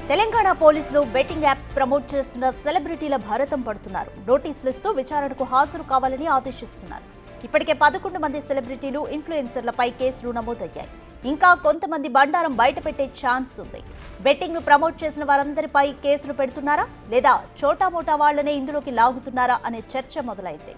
తెలంగాణ పోలీసులు betting apps promote చేస్తున్న సెలబ్రిటీల భారతం పడుతున్నారు. నోటీసులు ఇస్తూ విచారణకు హాజరు కావాలని ఆదేశిస్తున్నారు. ఇప్పటికే 11 మంది సెలబ్రిటీలు, ఇన్ఫ్లుయెన్సర్లపై కేసులు నమోదయ్యాయి. ఇంకా కొంతమంది బండారం బయటపెట్టే ఛాన్స్ ఉంది. బెట్టింగ్ ను ప్రమోట్ చేసిన వారందరిపై కేసులు పెడుతున్నారా లేదా చోటామోటా వాళ్లనే ఇందులోకి లాగుతున్నారా అనే చర్చ మొదలైంది.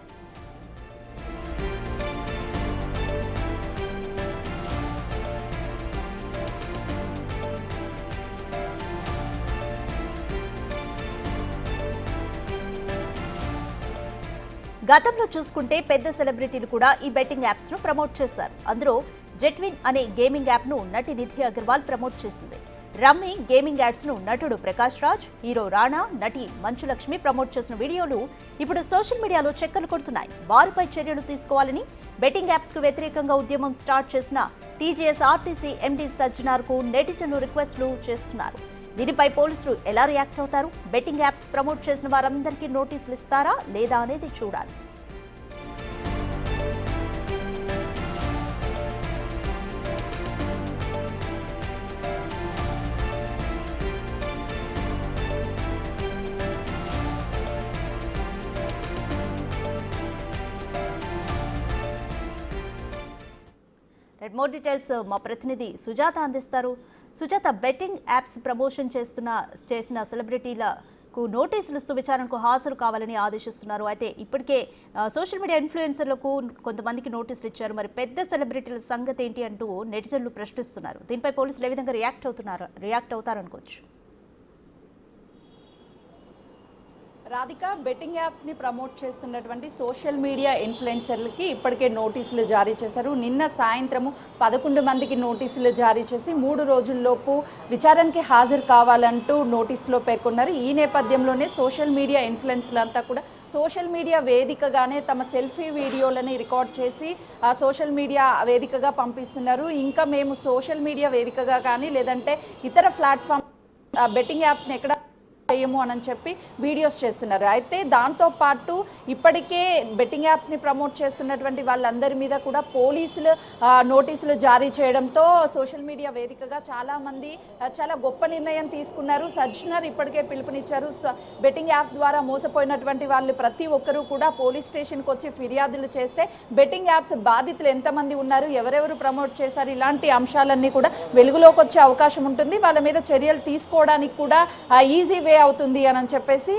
గతంలో చూసుకుంటే పెద్ద సెలబ్రిటీలు కూడా ఈ బెట్టింగ్ యాప్స్ ను ప్రమోట్ చేశారు. అందులో జెట్విన్ అనే గేమింగ్ యాప్ ను నటి నిధి అగర్వాల్ ప్రమోట్ చేసింది. రమ్మీ గేమింగ్ యాడ్స్ ను నటుడు ప్రకాష్ రాజ్, హీరో రాణా, నటి మంచు లక్ష్మి ప్రమోట్ చేసిన వీడియోలు ఇప్పుడు సోషల్ మీడియాలో చక్కర్లు కొడుతున్నాయి. వారిపై చర్యలు తీసుకోవాలని బెట్టింగ్ యాప్స్ కు వ్యతిరేకంగా ఉద్యమం స్టార్ట్ చేసిన టీజీఎస్ ఆర్టీసీ ఎండీ సజ్జనార్ కు నెటిజన్లు రిక్వెస్ట్లు చేస్తున్నారు. దీనిపై పోలీసులు ఎలా రియాక్ట్ అవుతారు? బెట్టింగ్ యాప్స్ ప్రమోట్ చేసిన వారందరికీ నోటీసులు ఇస్తారా లేదా అనేది చూడాలి. మోర్ డీటెయిల్స్ మా ప్రతినిధి సుజాత అందిస్తారు. సుజాత, బెట్టింగ్ యాప్స్ ప్రమోషన్ చేసిన సెలబ్రిటీలకు నోటీసులు ఇస్తూ విచారణకు హాజరు కావాలని ఆదేశిస్తున్నారు. అయితే ఇప్పటికే సోషల్ మీడియా ఇన్ఫ్లుయెన్సర్లకు కొంతమందికి నోటీసులు ఇచ్చారు. మరి పెద్ద సెలబ్రిటీల సంగతి ఏంటి అంటూ నెటిజన్లు ప్రశ్నిస్తున్నారు. దీనిపై పోలీసులు ఏ విధంగా రియాక్ట్ అవుతారనుకోవచ్చు? రాధిక, బెట్టింగ్ యాప్స్ని ప్రమోట్ చేస్తున్నటువంటి సోషల్ మీడియా ఇన్ఫ్లుయెన్సర్లకి ఇప్పటికే నోటీసులు జారీ చేశారు. నిన్న సాయంత్రము 11 మందికి నోటీసులు జారీ చేసి 3 రోజుల్లోపు విచారణకి హాజరు కావాలంటూ నోటీసులో పేర్కొన్నారు. ఈ నేపథ్యంలోనే సోషల్ మీడియా ఇన్ఫ్లుయెన్సర్లంతా కూడా సోషల్ మీడియా వేదికగానే తమ సెల్ఫీ వీడియోలని రికార్డ్ చేసి సోషల్ మీడియా వేదికగా పంపిస్తున్నారు. ఇంకా మేము సోషల్ మీడియా వేదికగా కానీ లేదంటే ఇతర ప్లాట్ఫామ్ బెట్టింగ్ యాప్స్ని ఎక్కడ చేయము అని చెప్పి వీడియోస్ చేస్తున్నారు. అయితే దాంతోపాటు ఇప్పటికే బెట్టింగ్ యాప్స్ని ప్రమోట్ చేస్తున్నటువంటి వాళ్ళందరి మీద కూడా పోలీసులు నోటీసులు జారీ చేయడంతో సోషల్ మీడియా వేదికగా చాలామంది చాలా గొప్ప నిర్ణయం తీసుకున్నారు. సజ్జనర్ ఇప్పటికే పిలుపునిచ్చారు. బెట్టింగ్ యాప్స్ ద్వారా మోసపోయినటువంటి వాళ్ళు ప్రతి ఒక్కరూ కూడా పోలీస్ స్టేషన్కి వచ్చి ఫిర్యాదులు చేస్తే బెట్టింగ్ యాప్స్ బాధితులు ఎంతమంది ఉన్నారు, ఎవరెవరు ప్రమోట్ చేశారు, ఇలాంటి అంశాలన్నీ కూడా వెలుగులోకి వచ్చే అవకాశం ఉంటుంది. వాళ్ళ మీద చర్యలు తీసుకోవడానికి కూడా ఈజీ వే అవుతుంది అని చెప్పేసి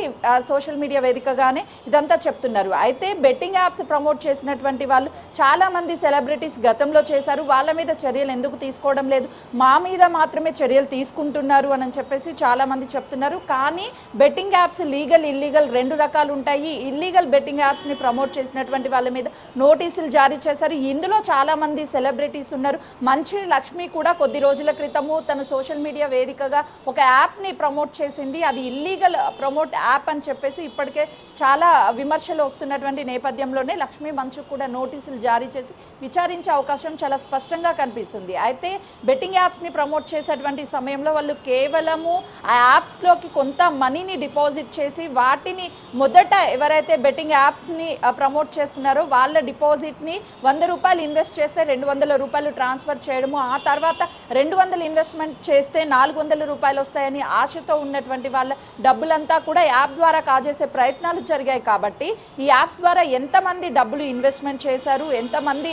సోషల్ మీడియా వేదికగానే ఇదంతా చెప్తున్నారు. అయితే బెట్టింగ్ యాప్స్ ప్రమోట్ చేసినటువంటి వాళ్ళు చాలా మంది సెలబ్రిటీస్ గతంలో చేశారు. వాళ్ళ మీద చర్యలు ఎందుకు తీసుకోవడం లేదు, మా మీద మాత్రమే చర్యలు తీసుకుంటున్నారు అని చెప్పేసి చాలా మంది చెప్తున్నారు. కానీ బెట్టింగ్ యాప్స్ లీగల్, ఇల్లీగల్ 2 రకాలు ఉంటాయి. ఇల్లీగల్ బెట్టింగ్ యాప్స్ని ప్రమోట్ చేసినటువంటి వాళ్ళ మీద నోటీసులు జారీ చేశారు. ఇందులో చాలా మంది సెలబ్రిటీస్ ఉన్నారు. మంచు లక్ష్మి కూడా కొద్ది రోజుల క్రితము తన సోషల్ మీడియా వేదికగా ఒక యాప్ని ప్రమోట్ చేసింది. అది ఇల్లీగల్ ప్రమోట్ యాప్ అని చెప్పేసి ఇప్పటికే చాలా విమర్శలు వస్తున్నటువంటి నేపథ్యంలోనే లక్ష్మీ మంచు కూడా నోటీసులు జారీ చేసి విచారించే అవకాశం చాలా స్పష్టంగా కనిపిస్తుంది. అయితే బెట్టింగ్ యాప్స్ని ప్రమోట్ చేసేటువంటి సమయంలో వాళ్ళు కేవలము ఆ యాప్స్లోకి కొంత మనీని డిపాజిట్ చేసి వాటిని మొదట ఎవరైతే బెట్టింగ్ యాప్స్ని ప్రమోట్ చేస్తున్నారో వాళ్ళ డిపాజిట్ని 100 రూపాయలు ఇన్వెస్ట్ చేస్తే 200 రూపాయలు ట్రాన్స్ఫర్ చేయడము, ఆ తర్వాత 200 ఇన్వెస్ట్మెంట్ చేస్తే 400 రూపాయలు వస్తాయని ఆశతో ఉన్నటువంటి వాళ్ళ డబ్బులంతా కూడా యాప్ ద్వారా కాజేసే ప్రయత్నాలు జరిగాయి. కాబట్టి ఈ యాప్ ద్వారా ఎంతమంది డబ్బులు ఇన్వెస్ట్మెంట్ చేశారు, ఎంతమంది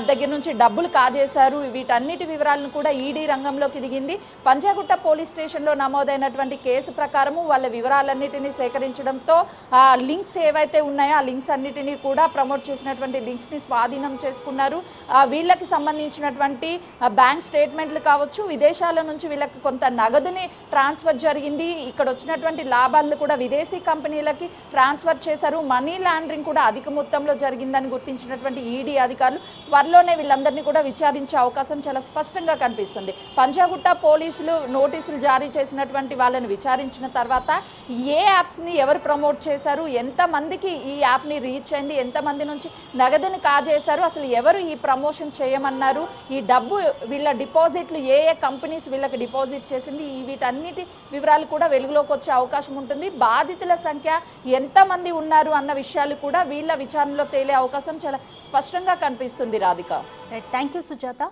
దగ్గర నుంచి డబ్బులు కాజేశారు, వీటన్నిటి వివరాలను కూడా ఈడీ రంగంలోకి దిగింది. పంజాగుట్ట పోలీస్ స్టేషన్లో నమోదైనటువంటి కేసు ప్రకారము వాళ్ళ వివరాలన్నిటినీ సేకరించడంతో లింక్స్ ఏవైతే ఉన్నాయో ఆ లింక్స్ అన్నిటినీ కూడా ప్రమోట్ చేసినటువంటి లింక్స్ని స్వాధీనం చేసుకున్నారు. వీళ్ళకి సంబంధించినటువంటి బ్యాంక్ స్టేట్మెంట్లు కావచ్చు, విదేశాల నుంచి వీళ్ళకి కొంత నగదుని ట్రాన్స్ఫర్ జరిగింది. ఇక్కడ వచ్చినటువంటి లాభాలను కూడా విదేశీ కంపెనీలకి ట్రాన్స్ఫర్ చేశారు. మనీ లాండరింగ్ కూడా అధిక మొత్తంలో జరిగిందని గుర్తించినటువంటి ఈడీ అధికారులు త్వరలోనే వీళ్ళందరినీ కూడా విచారించే అవకాశం చాలా స్పష్టంగా కనిపిస్తుంది. పంజాగుట్ట పోలీసులు నోటీసులు జారీ చేసినటువంటి వాళ్ళని విచారించిన తర్వాత ఏ యాప్స్ని ఎవరు ప్రమోట్ చేశారు, ఎంతమందికి ఈ యాప్ని రీచ్ అయింది, ఎంతమంది నుంచి నగదుని కాజేశారు, అసలు ఎవరు ఈ ప్రమోషన్ చేయమన్నారు, ఈ డబ్బు వీళ్ళ డిపాజిట్లు ఏ కంపెనీస్ వీళ్ళకి డిపాజిట్ చేసింది, వీటన్నిటి వివరాలు కూడా వెలుగులోకి వచ్చే అవకాశం ఉంటుంది. బాధితుల సంఖ్య ఎంతమంది ఉన్నారు అన్న విషయాలు కూడా వీళ్ళ విచారణలో తేలే అవకాశం చాలా స్పష్టంగా కనిపిస్తుంది. Radhika, thank you Sujatha.